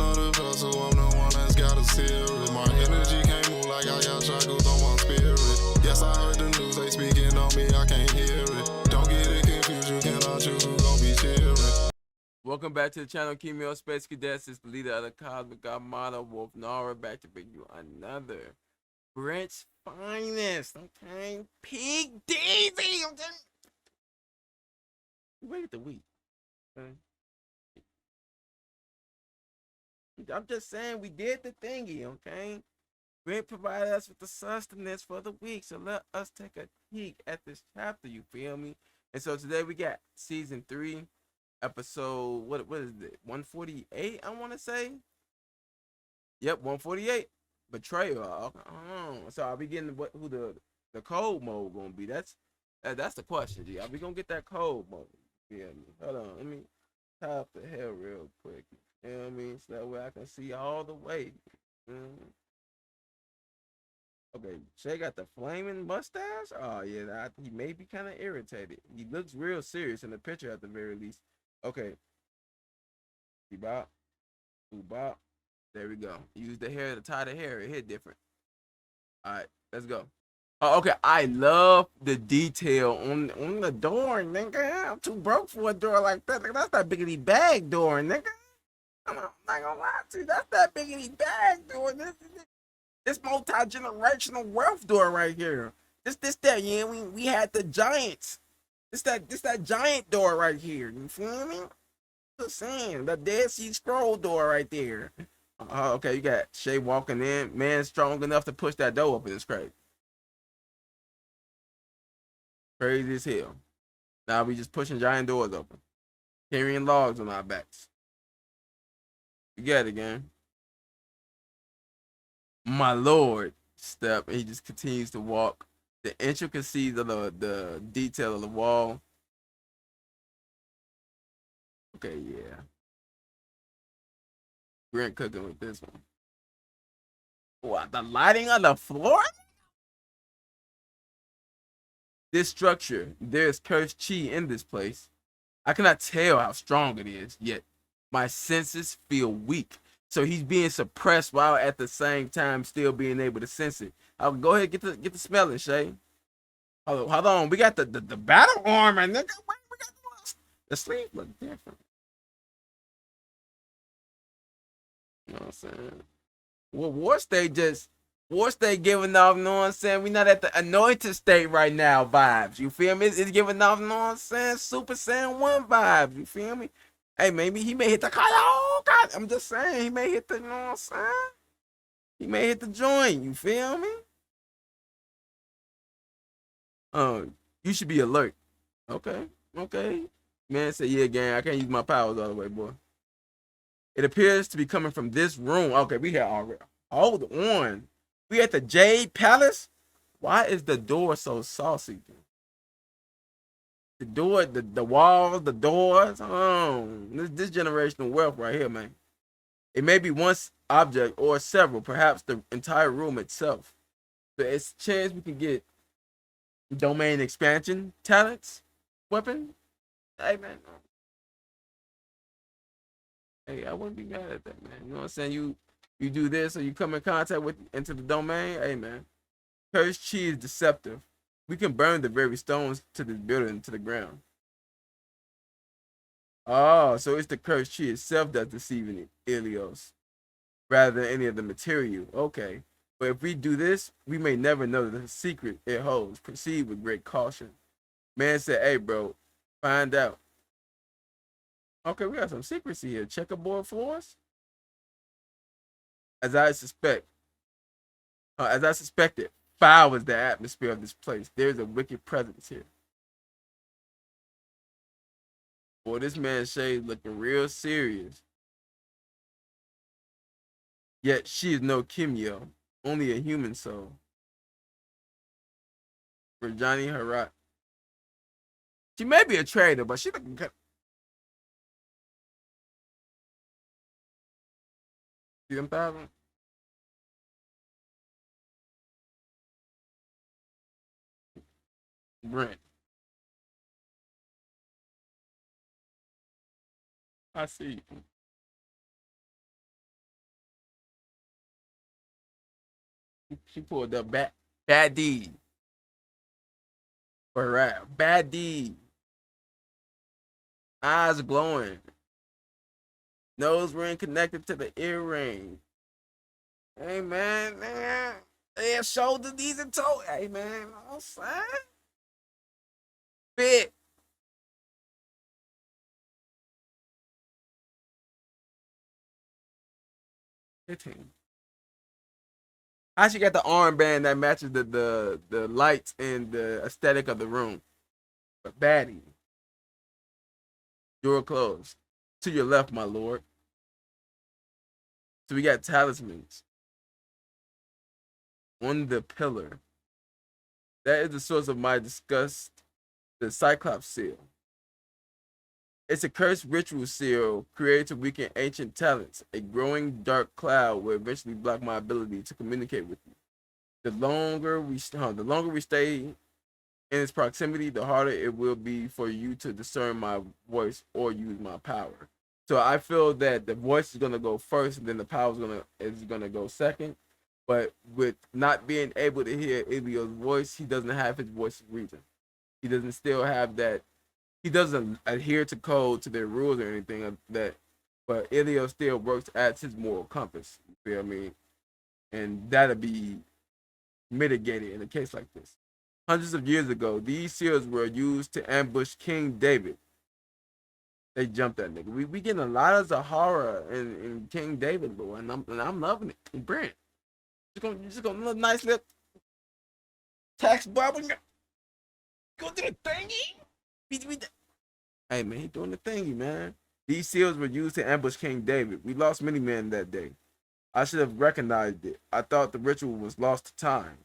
of the vessel, I'm the one that's got a secret. My energy can't move like I got shackles on my spirit. Yes, I heard the news, they speaking on me, I can't hear it. Don't get it confused, you cannot choose who gon' be cheering. Welcome back to the channel, Kimyo Space Cadets. It's the leader of the Cosmic Armada, wolphnara, back to bring you another Brent's finest, okay? Pig Daisy, okay? Wait the week, okay? I'm just saying we did the thingy, okay? Brent provided us with the sustenance for the week, so let us take a peek at this chapter, you feel me? And so today we got season 3. Episode, what is it, 148, I want to say. Yep, 148. Betrayal. So are we getting who the cold mode gonna be? That's the question, G. Are we gonna get that cold mode? Yeah, hold on, let me tie up the hair real quick. You know what I mean? So that way I can see all the way. Okay, Shay got the flaming mustache. Oh yeah, he may be kind of irritated. He looks real serious in the picture at the very least. Okay. Bop. Bop. There we go. Use the hair to tie the hair. It hit different. Alright, let's go. Oh, okay. I love the detail on the door, nigga. I'm too broke for a door like that. That's that biggity bag door, nigga. I'm not gonna lie to you. That's that biggity bag door. This multi-generational wealth door right here. That, yeah, we had the giants. This that giant door right here. You feel me? Just saying, the Dead Sea Scroll door right there. Okay, you got Shay walking in. Man strong enough to push that door open. It's crazy. Crazy as hell. Now we just pushing giant doors open. Carrying logs on our backs. You get it, gang. My lord. Step. He just continues to walk. The intricacies of the detail of the wall. Okay, yeah. Brent cooking with this one. What, the lighting on the floor? This structure, there's cursed chi in this place. I cannot tell how strong it is, yet my senses feel weak. So he's being suppressed while at the same time still being able to sense it. I'll go ahead and get the smelling, Shay. Hold on. We got the battle armor, nigga. We got the sleeve look different. You know what I'm saying? Well, War State giving off, you know what I'm saying? We not at the anointed state right now vibes. You feel me? It's giving off, you know what I'm saying? Super Saiyan 1 vibes. You feel me? Hey, maybe he may hit the oh God. I'm just saying, he may hit the, you know what I'm saying? He may hit the joint. You feel me? You should be alert. Okay. Man said, yeah, gang, I can't use my powers all the way, boy. It appears to be coming from this room. Okay, we have already. Hold on. We at the Jade Palace? Why is the door so saucy? The door, the walls, the doors. This generational wealth right here, man. It may be one object or several, perhaps the entire room itself. So it's a chance we can get domain expansion talents, weapon. Hey, man. Hey, I wouldn't be mad at that, man. You know what I'm saying? You do this or you come in contact with into the domain. Hey, man. Cursed chi is deceptive. We can burn the very stones to the building to the ground. Oh, so it's the cursed chi itself that's deceiving Ilios, rather than any of the material. Okay. But if we do this, we may never know the secret it holds. Proceed with great caution. Man said, hey, bro, find out. Okay, we got some secrecy here. Checkerboard floors. As I suspected, foul is the atmosphere of this place. There's a wicked presence here. Boy, this man's shade looking real serious. Yet she is no Kimyo, only a human soul. For Johnny Harat. She may be a traitor, but she looking good. See them thousand? Brent. I see. She pulled up bad deed for rap. Bad deed. Eyes glowing. Nose ring connected to the earring. Hey man, yeah, shoulder, knees, and toe. Hey man, all side. Fit. 15. How she got the armband that matches the lights and the aesthetic of the room? But baddie. Door closed. To your left, my lord. So we got talismans. On the pillar. That is the source of my disgust. The Cyclops seal. It's a cursed ritual seal created to weaken ancient talents. A growing dark cloud will eventually block my ability to communicate with you. The longer we stay in its proximity, the harder it will be for you to discern my voice or use my power. So I feel that the voice is gonna go first, and then the power is gonna go second. But with not being able to hear Ilio's voice, he doesn't have his voice of reason. He doesn't still have that. He doesn't adhere to code, to their rules or anything of that. But Ilio still works as his moral compass. You feel me? And that'll be mitigated in a case like this. Hundreds of years ago, these seals were used to ambush King David. They jumped that nigga. We getting a lot of Zahara in King David, boy, and I'm loving it. And Brent, just gonna look nice little tax bubble. Go do the thingy. Hey man, he doing the thingy, man. These seals were used to ambush King David. We lost many men that day. I should have recognized it. I thought the ritual was lost to time.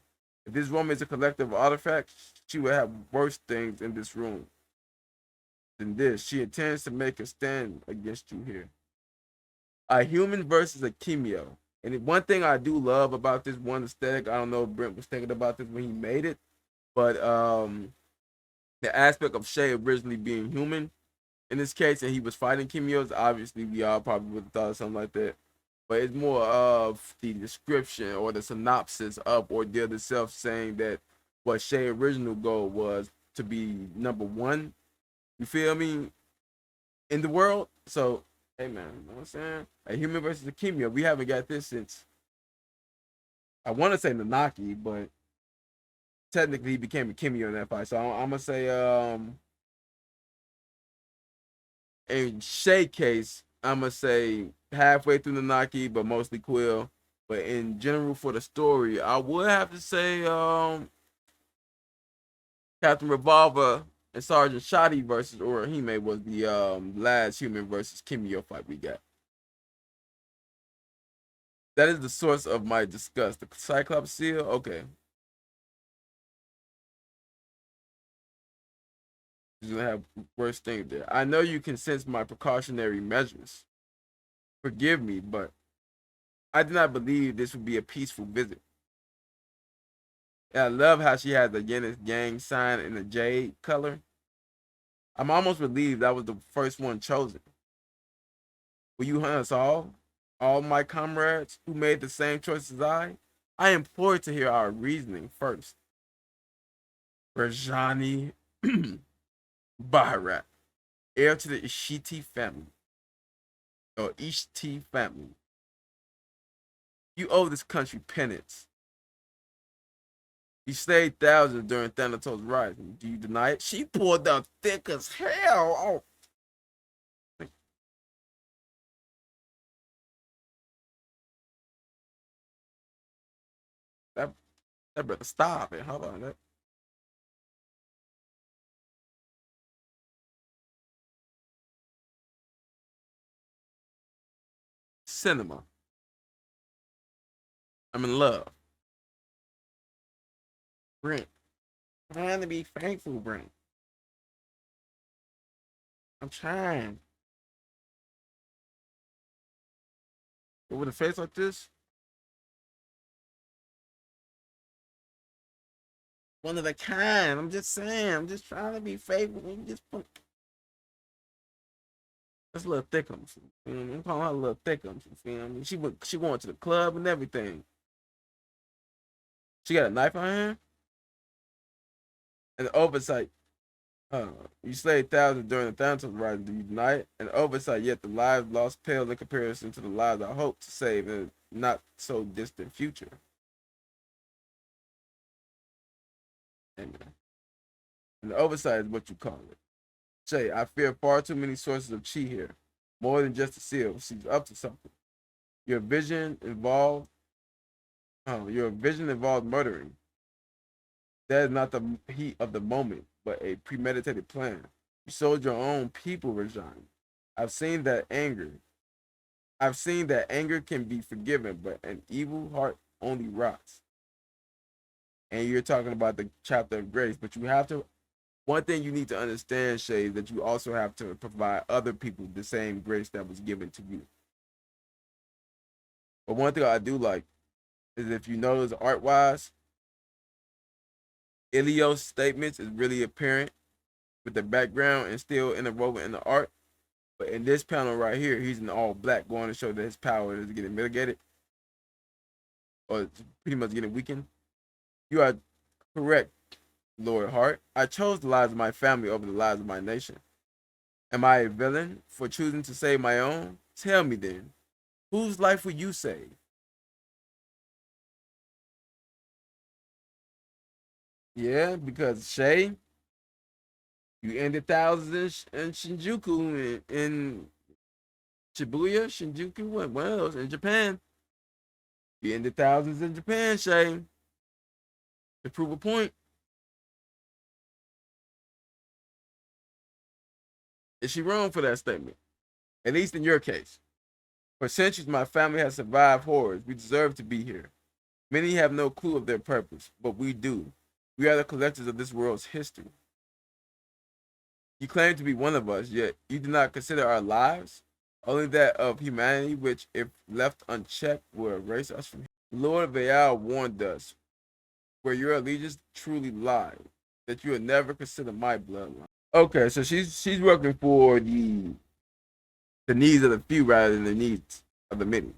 If this woman is a collective of artifacts, she would have worse things in this room than this. She intends to make a stand against you here. A human versus a Kimyo. And one thing I do love about this one aesthetic, I don't know if Brent was thinking about this when he made it, but the aspect of Shay originally being human in this case, and he was fighting Kimyo's, obviously we all probably would have thought of something like that. But it's more of the description or the synopsis of Ordeal itself, saying that what Shay's original goal was to be number one. You feel me? In the world. So, hey man, you know what I'm saying? A human versus a Kimyo. We haven't got this since, I want to say Nanaki, but technically he became a Kimyo in that fight. So I'm gonna say in Shay case, I'm gonna say halfway through Nanaki, but mostly Quill. But in general, for the story, I would have to say Captain Revolver and Sergeant Shotty versus Orihime was the last human versus Kimyo fight we got. That is the source of my disgust. The Cyclops seal, okay. He's gonna have worse things there. I know you can sense my precautionary measures. Forgive me, but I did not believe this would be a peaceful visit. And I love how she has the Yenis gang sign in the jade color. I'm almost relieved that was the first one chosen. Will you hunt us all my comrades who made the same choice as I? I implore to hear our reasoning first. Rajani Baharat, heir to the Ishiti family, or Ishti family. You owe this country penance. You slayed thousands during Thanatos' rising. Do you deny it? She pulled down thick as hell. Oh. That better stop it. Hold on. Cinema. I'm in love. Brent. I'm trying to be thankful, Brent. I'm trying. But with a face like this, one of a kind. I'm just saying. I'm just trying to be faithful. That's a little thickums. I'm calling her a little thickums. You feel me? She went to the club and everything. She got a knife on her hand? And oversight. You slayed thousands during the Thanatos Rising. Do you deny it? And oversight, yet the lives lost pale in comparison to the lives I hope to save in a not so distant future. Amen. And the oversight is what you call it. Shay, I fear far too many sources of chi here. More than just a seal. She's up to something. Your vision involved murdering. That is not the heat of the moment, but a premeditated plan. You sold your own people, Rajan. I've seen that anger. I've seen that anger can be forgiven, but an evil heart only rots. And you're talking about the chapter of grace, but you have to. One thing you need to understand, Shay, is that you also have to provide other people the same grace that was given to you. But one thing I do like is if you notice art-wise, Ilio's statements is really apparent with the background and still interwoven in the art. But in this panel right here, he's in all black, going to show that his power is getting mitigated or pretty much getting weakened. You are correct, Lord Hart. I chose the lives of my family over the lives of my nation. Am I a villain for choosing to save my own? Tell me then, whose life would you save? Yeah, because Shay, you ended thousands in Shinjuku, in Shibuya, Shinjuku, one of those in Japan. You ended thousands in Japan, Shay. To prove a point. Is she wrong for that statement? At least in your case. For centuries, my family has survived horrors. We deserve to be here. Many have no clue of their purpose, but we do. We are the collectors of this world's history. You claim to be one of us, yet you do not consider our lives, only that of humanity, which, if left unchecked, will erase us from here. Lord Vaal warned us, where your allegiance truly lies, that you would never consider my bloodline. Okay, so she's working for the needs of the few rather than the needs of the many.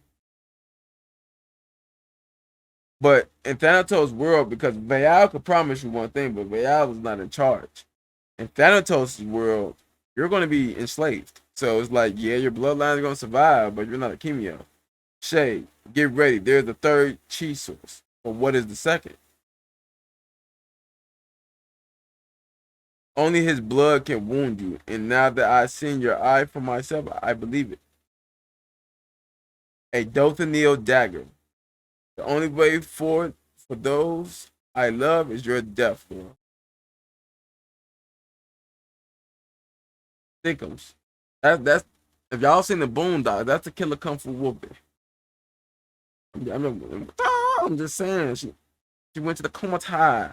But in Thanatos' world, because Vaal could promise you one thing, but Vaal is not in charge. In Thanatos' world, you're going to be enslaved. So it's like, yeah, your bloodline is going to survive, but you're not a Kimyo. Shay, get ready. There's the third chi source. But what is the second? Only his blood can wound you. And now that I've seen your eye for myself, I believe it. A Dothanil dagger. The only way forward for those I love is your death, Lord. Thickums. That's if y'all seen the Boondocks, that's the killer kung fu whooping. I'm just saying, she went to the Komatai.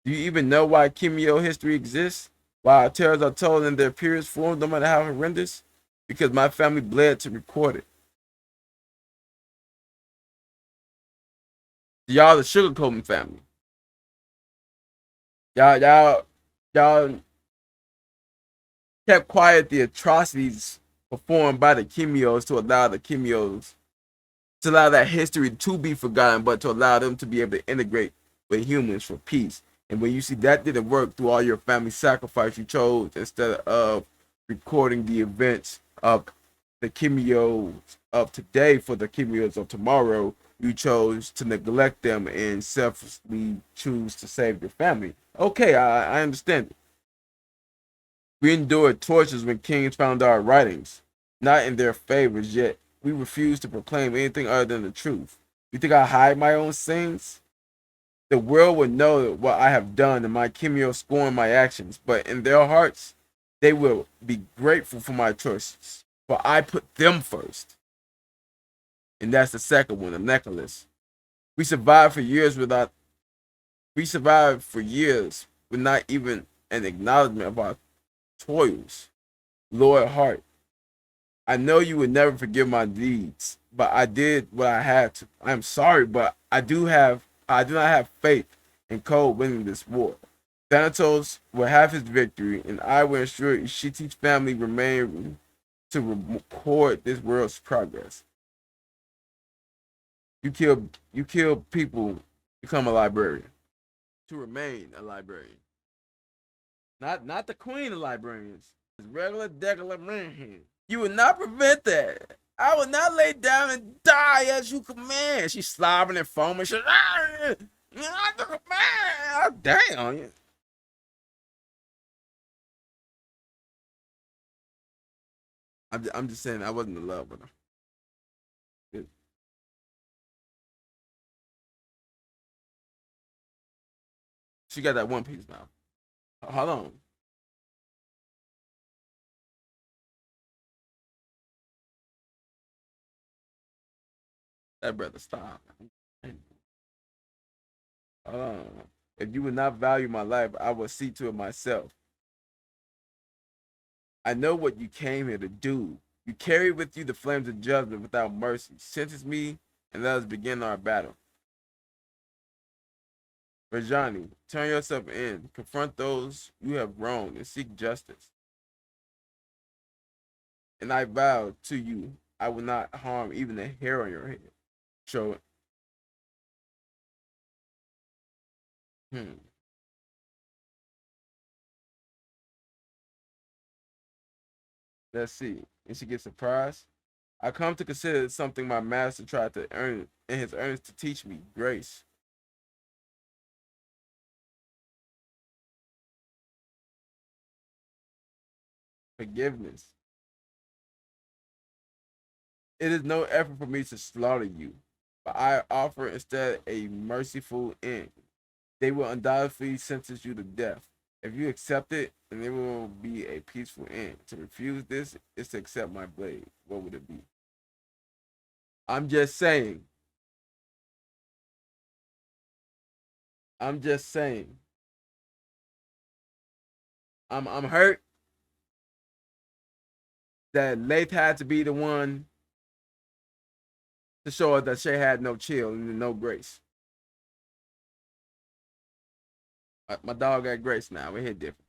Do you even know why Kimyo history exists? Why our tales are told in their purest form, no matter how horrendous? Because my family bled to record it. Y'all the sugarcoating family. Y'all kept quiet the atrocities performed by the Kimyos to allow the Kimyos to allow that history to be forgotten, but to allow them to be able to integrate with humans for peace. And when you see that didn't work through all your family sacrifice, you chose instead of recording the events of the Kimyos of today for the Kimyos of tomorrow, you chose to neglect them and selflessly choose to save your family. Okay, I understand it. We endured tortures when kings found our writings, not in their favors, yet we refuse to proclaim anything other than the truth. You think I hide my own sins? The world would know what I have done, and my Kimyo scorn my actions, but in their hearts, they will be grateful for my choices, for I put them first. And that's the second one, the necklace. We survived for years with not even an acknowledgement of our toils. Lord Hart, I know you would never forgive my deeds, but I did what I had to. I am sorry, but I do not have faith in KODE winning this war. Thanatos will have his victory, and I will ensure Ishiti's family remain to record this world's progress. You kill people become a librarian. To remain a librarian. Not the queen of librarians. It's regular degular man. You will not prevent that. I will not lay down and die as you command. She's slobbering and foaming. She's not the command. Damn. I'm just saying I wasn't in love with her. She got that One Piece now. Hold on. That brother, stop. Hold on. If you would not value my life, I will see to it myself. I know what you came here to do. You carry with you the flames of judgment without mercy. Sentence me and let us begin our battle. Rajani, turn yourself in. Confront those you have wronged and seek justice. And I vow to you, I will not harm even a hair on your head. Show it. Let's see. And she gets surprised. I come to consider it something my master tried to earn in his earnest to teach me, grace. Forgiveness. It is no effort for me to slaughter you, but I offer instead a merciful end. They will undoubtedly sentence you to death. If you accept it, then it will be a peaceful end. To refuse this is to accept my blade. What would it be? I'm just saying. I'm just saying. I'm hurt that Lath had to be the one to show us that Shay had no chill and no grace. My dog got grace now. We hit different.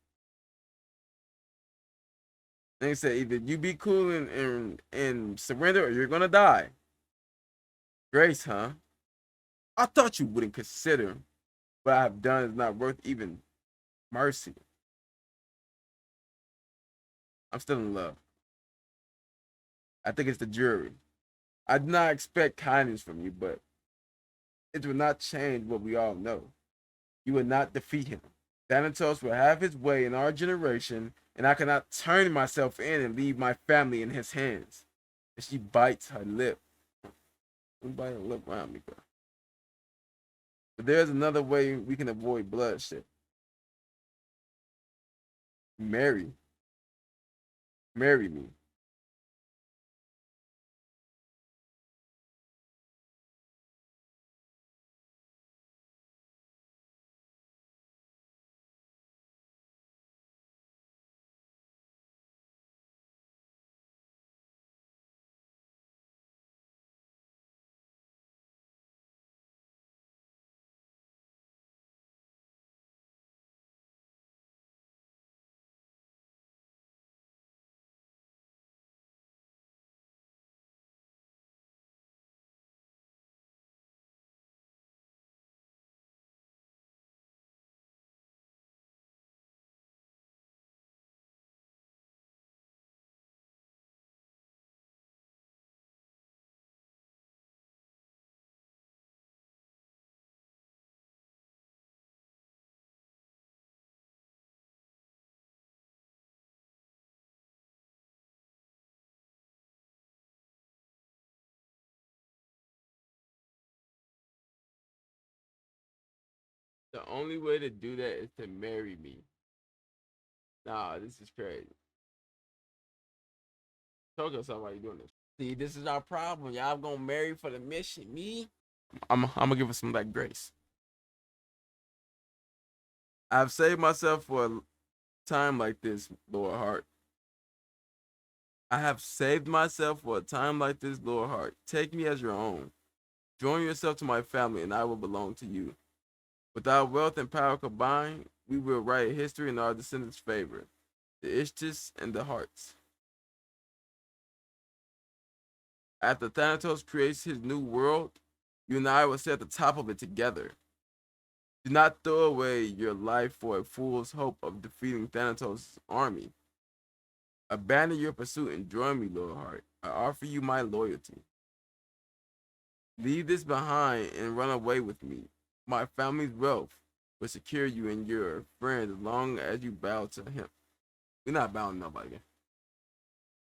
They said either you be cool and surrender or you're gonna die. Grace, huh? I thought you wouldn't consider what I've done is not worth even mercy. I'm still in love. I think it's the jury. I did not expect kindness from you, but it will not change what we all know. You will not defeat him. Thanatos will have his way in our generation, and I cannot turn myself in and leave my family in his hands. And she bites her lip. Don't bite her lip around me, bro. But there's another way we can avoid bloodshed. Marry me. The only way to do that is to marry me. Nah, this is crazy. Talk to somebody doing this. See, this is our problem. Y'all gonna marry for the mission. Me, I'm gonna give us some of that grace. I've saved myself for a time like this, Lord Hart. I have saved myself for a time like this, Lord Hart. Take me as your own. Join yourself to my family, and I will belong to you. With our wealth and power combined, we will write history in our descendants' favor. The Ishtis and the Hearts. After Thanatos creates his new world, you and I will sit at the top of it together. Do not throw away your life for a fool's hope of defeating Thanatos' army. Abandon your pursuit and join me, Lord Heart. I offer you my loyalty. Leave this behind and run away with me. My family's wealth will secure you and your friends as long as you bow to him. We're not bowing to nobody.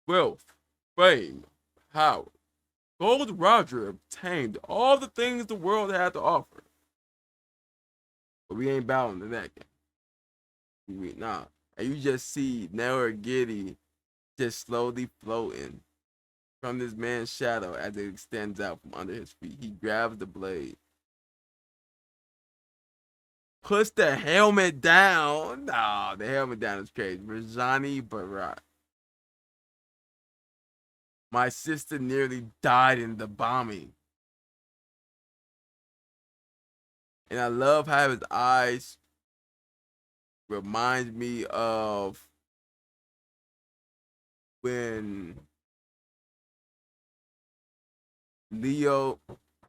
Wealth, fame, power. Gold Roger obtained all the things the world had to offer. But we ain't bowing to that game. Nah. And you just see Narragansett just slowly floating from this man's shadow as it extends out from under his feet. He grabs the blade, puts the helmet down. Nah, the helmet down is crazy. Rajani Bharat. My sister nearly died in the bombing. And I love how his eyes remind me of when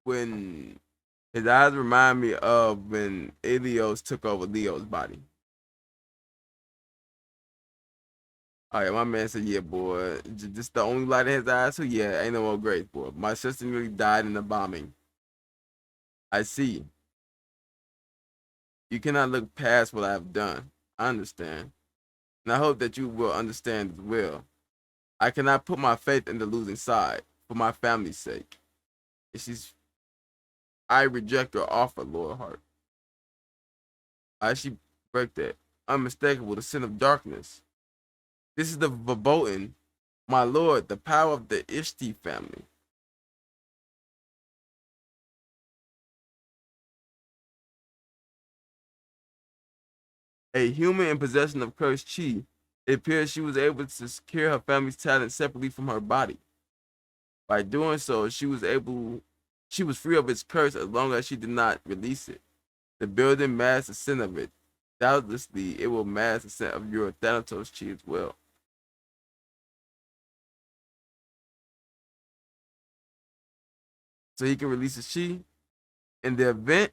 when his eyes remind me of when Elios took over Leo's body. Oh yeah, my man said, yeah, boy, just the only light in his eyes. So yeah, ain't no more grace, boy. My sister nearly died in the bombing. I see. You cannot look past what I have done. I understand. And I hope that you will understand as well. I cannot put my faith in the losing side for my family's sake. I reject your offer, Lord Heart. I should break that unmistakable the sin of darkness. This is the verboten, my lord, the power of the Ishti family. A human in possession of cursed chi, it appears she was able to secure her family's talent separately from her body. By doing so, she was free of its curse as long as she did not release it. The building masks the sin of it. Doubtlessly, it will mask the sin of your Thanatos chi as well. So he can release his chi. In the event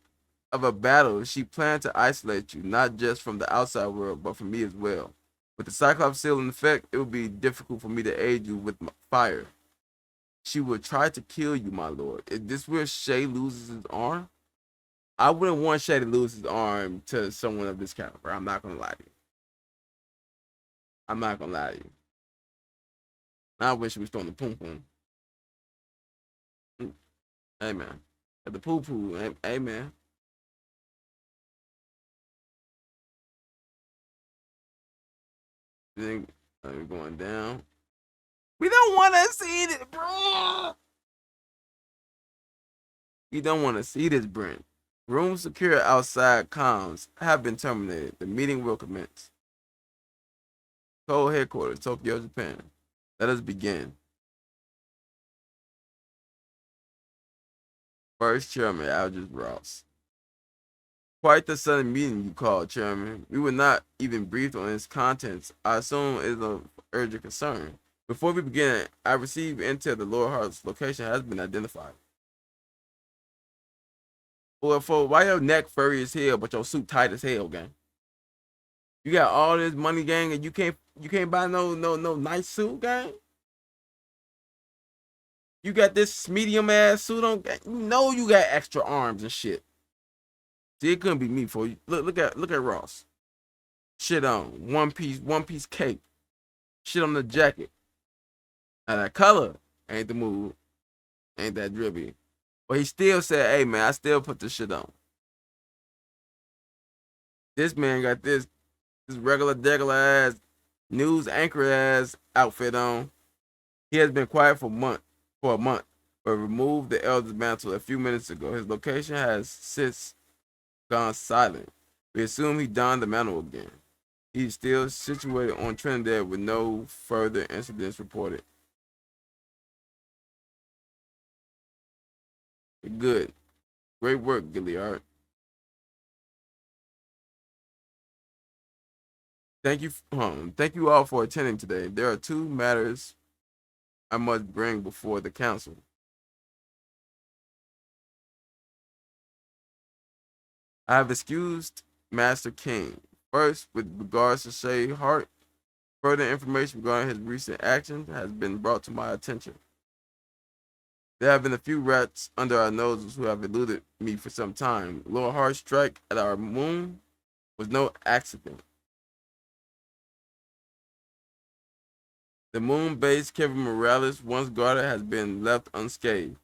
of a battle, she planned to isolate you, not just from the outside world, but from me as well. With the Cyclops seal in effect, it would be difficult for me to aid you with fire. She would try to kill you, my lord. Is this where Shay loses his arm? I wouldn't want Shay to lose his arm to someone of this caliber. I'm not going to lie to you. I'm not going to lie to you. I wish we was throwing the poom poom. Hey, man. At the poo poo. Hey, man. Then we're going down. We don't want to see this, bro. We don't want to see this, Brent. Room secure outside comms have been terminated. The meeting will commence. KODE headquarters, Tokyo, Japan. Let us begin. First Chairman, Aldous Ross. Quite the sudden meeting you called, Chairman. We were not even briefed on its contents. I assume it is of urgent concern. Before we begin, I received intel the Lord Hart's location has been identified. Well, for why your neck furry as hell, but your suit tight as hell, gang? You got all this money, gang, and you can't buy no nice suit, gang. You got this medium ass suit on, gang. You know you got extra arms and shit. See, it couldn't be me for you. Look at Ross. Shit on one piece cape. Shit on the jacket. Now that color ain't the move, ain't that drippy. But he still said, "Hey man, I still put this shit on." This man got this regular ass news anchor ass outfit on. He has been quiet for a month, but removed the elder's mantle a few minutes ago. His location has since gone silent. We assume he donned the mantle again. He's still situated on Trinidad with no further incidents reported. Good. Great work, Gilliard. Thank you all for attending today. There are two matters I must bring before the council. 」 . 」 . 」 . 」 . 」 . 」 . 」 . 」 . 」 . 」 . 」 . 」 . 」 . 」 . 」 . 」 . 」 . 」 . 」 . 」 . 」 . 」 . 」 . 」 . 」 . 」 . 」 . 」 . 」I have excused Master King. First, with regards to Shay Hart, further information regarding his recent actions has been brought to my attention. There have been a few rats under our noses who have eluded me for some time. Lord Hart's strike at our moon was no accident. The moon base Kevin Morales once guarded has been left unscathed.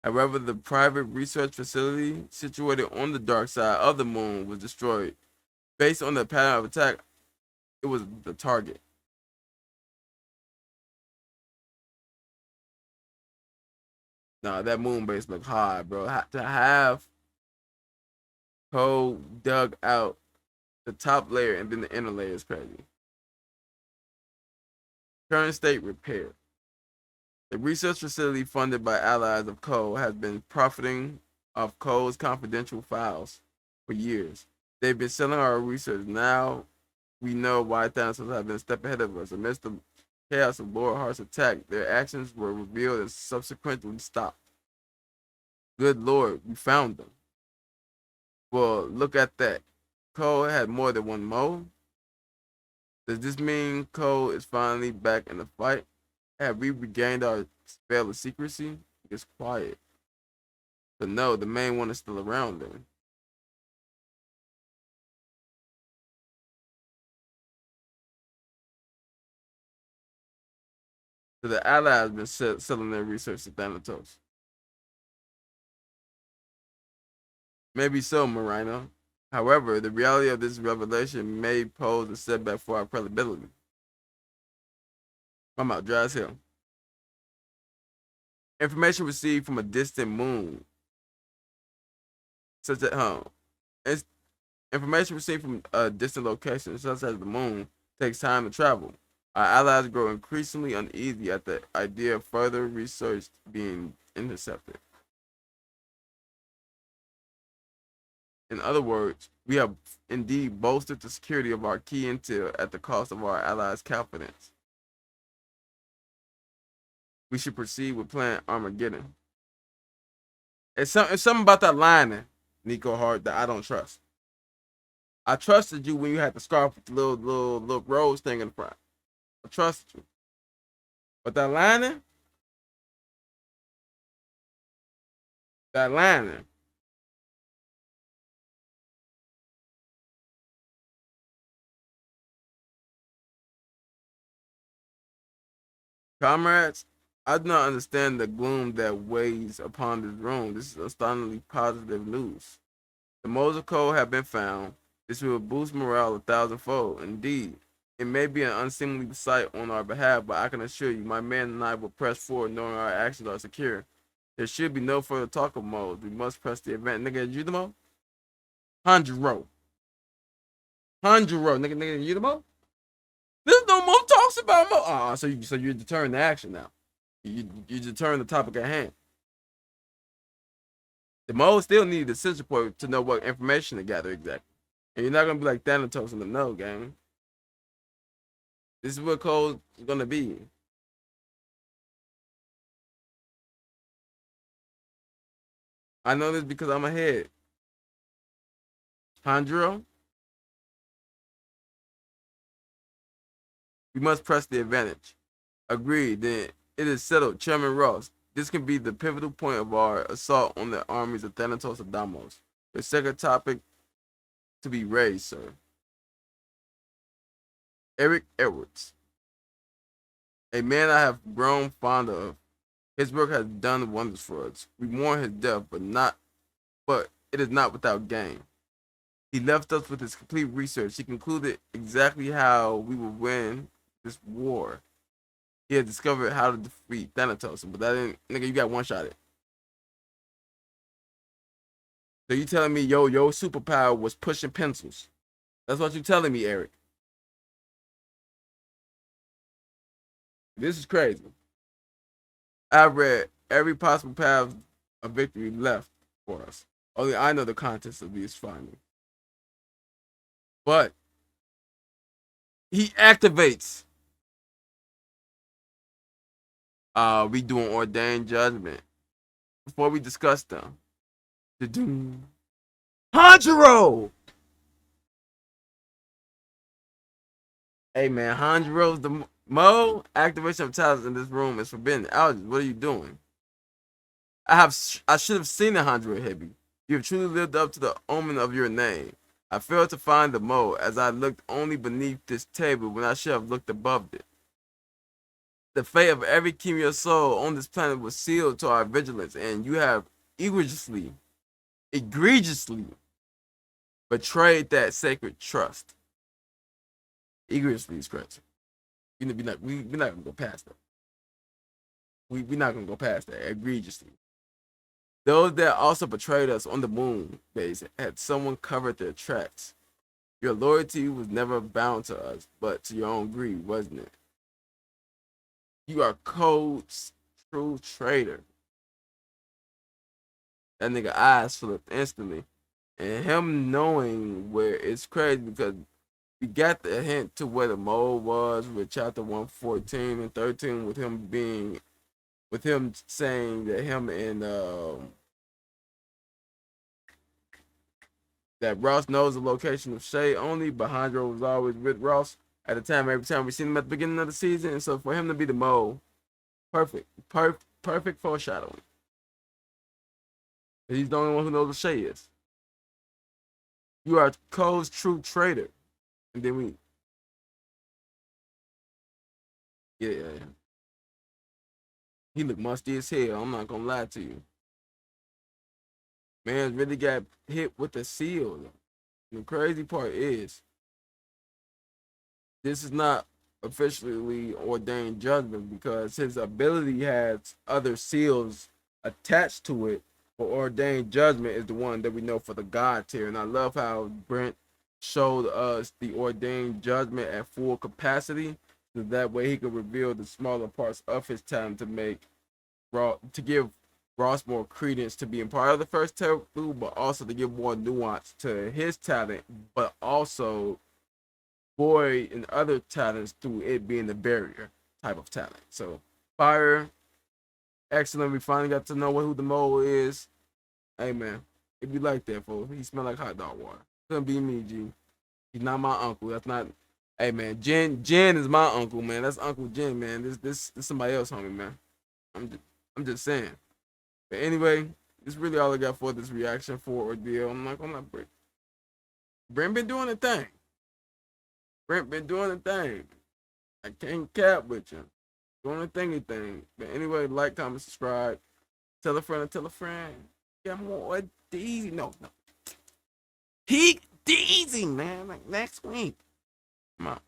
However, the private research facility situated on the dark side of the moon was destroyed. Based on the pattern of attack, it was the target. Nah, that moon base looked hard, bro. To have KODE dug out the top layer and then the inner layer is crazy. Current state repair. The research facility funded by allies of KODE has been profiting off KODE's confidential files for years. They've been selling our research. Now we know why Thanatos have been a step ahead of us. Amidst the chaos of Lord Hart's attack, their actions were revealed and subsequently stopped. Good Lord, we found them. Well, look at that. KODE had more than one mole. Does this mean KODE is finally back in the fight? Have we regained our spell of secrecy? It's quiet. But no, the main one is still around then. So the ally has been selling their research to Thanatos. Maybe so, Marino. However, the reality of this revelation may pose a setback for our credibility. I'm out, dry as hell. Information received from a distant moon, such as information received from a distant location, such as the moon, takes time to travel. Our allies grow increasingly uneasy at the idea of further research being intercepted. In other words, we have indeed bolstered the security of our key intel at the cost of our allies' confidence. We should proceed with Plan Armageddon. It's something about that line, Nico Hart, that I don't trust. I trusted you when you had the scarf with the little rose thing in the front. I trusted you. But that lining, comrades, I do not understand the gloom that weighs upon this room. This is astonishingly positive news. The moles of KODE have been found. This will boost morale 1,000-fold. Indeed, it may be an unseemly sight on our behalf, but I can assure you, my men and I will press forward knowing our actions are secure. There should be no further talk of moles. We must press the event. Nigga, you the mo? 100 row. Nigga, you the mo? There's no more talks about mo. So you're deterring the action now. You deterring the topic at hand. The mole still need the central point to know what information to gather exactly. And you're not gonna be like Thanatos in the know, gang. This is what KODE is gonna be. I know this because I'm ahead. Handro, we must press the advantage. Agreed. Then it is settled, Chairman Ross. This can be the pivotal point of our assault on the armies of Thanatos and Deimos. The second topic to be raised, sir. Eric Edwards, a man I have grown fond of. His work has done wonders for us. We mourn his death, but it is not without gain. He left us with his complete research. He concluded exactly how we will win this war. He had discovered how to defeat Thanatos, but that didn't, nigga, you got one shot at. So you telling me your superpower was pushing pencils? That's what you telling me, Eric. This is crazy. I've read every possible path of victory left for us. Only I know the contents of these findings. But he activates. We doing ordained judgment. Before we discuss them, Hanjiro! Hey man, Hanjiro's the Mo. Activation of talents in this room is forbidden. Algis, what are you doing? I should have seen the Hanjiro Heavy. You have truly lived up to the omen of your name. I failed to find the Mo as I looked only beneath this table when I should have looked above it. The fate of every Kimyo soul on this planet was sealed to our vigilance, and you have egregiously betrayed that sacred trust. Egregiously is correct. We're not gonna go past that. We're not gonna go past that. Egregiously. Those that also betrayed us on the moon base had someone covered their tracks. Your loyalty was never bound to us, but to your own greed, wasn't it? You are KODE's true traitor. That nigga eyes flipped instantly. And him knowing where it's crazy because we got the hint to where the mole was with chapter 114 and 13 with him saying that him and that Ross knows the location of Shay only, but Hanjiro was always with Ross at the time. Every time we seen him at the beginning of the season, and so for him to be the mole, perfect foreshadowing. He's the only one who knows what Shay is. You are KODE's true traitor, and then yeah. He looked musty as hell. I'm not gonna lie to you. Man really got hit with the seal. The crazy part is, this is not officially ordained judgment because his ability has other seals attached to it. But ordained judgment is the one that we know for the God tier. And I love how Brent showed us the ordained judgment at full capacity. So that way he could reveal the smaller parts of his talent to give Ross more credence to being part of the first taboo, but also to give more nuance to his talent, but also void and other talents through it being the barrier type of talent. So fire, excellent. We finally got to know who the mole is. Hey man, it be like that, folks. He smell like hot dog water. Couldn't be me, G. He's not my uncle. That's not. Hey man, Jen is my uncle, man. That's Uncle Jen, man. This somebody else, homie, man. I'm just saying. But anyway, this is really all I got for this reaction for Ordeal. I'm not gonna break. Brent been doing the thing. I can't cap with you. Doing the thingy thing. But anyway, like, comment, subscribe. Tell a friend. Get more Deezy. No. Peak Deezy, man. Like next week. Come on.